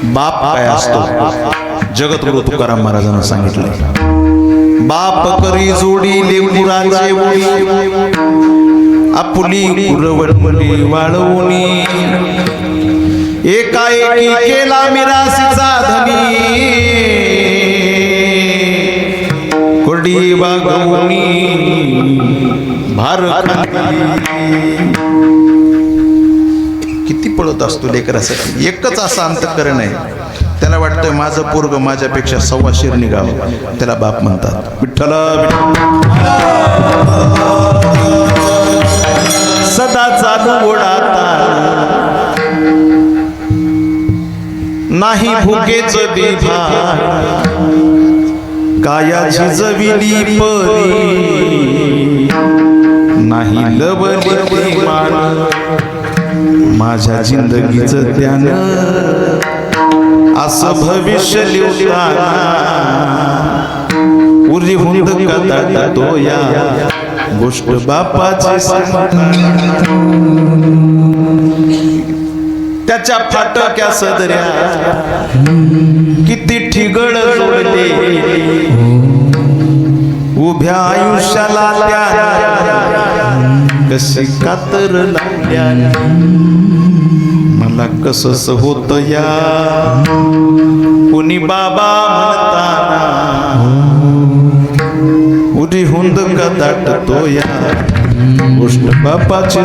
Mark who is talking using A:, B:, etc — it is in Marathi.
A: बाप काय असतो जगद्गुरु तुकाराम महाराजांना सांगितलं। बाप करी जोडी लेकरांचे ओळी आपुली कुरवडली वाळवणी एकाएकी केला मिरासीचा धनी कोरडी बागवणी भार किती पळत असतो लेकरासाठी। एकच असा अंतःकरण आहे त्याला वाटतं माझं पोरग माझ्यापेक्षा सव्वा शेर निघावं, त्याला बाप म्हणतात। विठ्ठला सदा चालू ओढाता नाही भुकेच बिभा काया झिजविली परी नाही लवली मान माझ्या जिंदगीचं ध्यान असं भविष्य लिहिताना उरी हुंद कदा तो या गोष्ट बापाची त्याच्या फाटक्या सदऱ्या किती ठिगळ जोडले उभ्या आयुष्याला त्या कशी कातर लावल्या मला कसंच होत या कुणी बाबा म्हणताना उरी हुंद कदाट तो या गोष्ट बापाची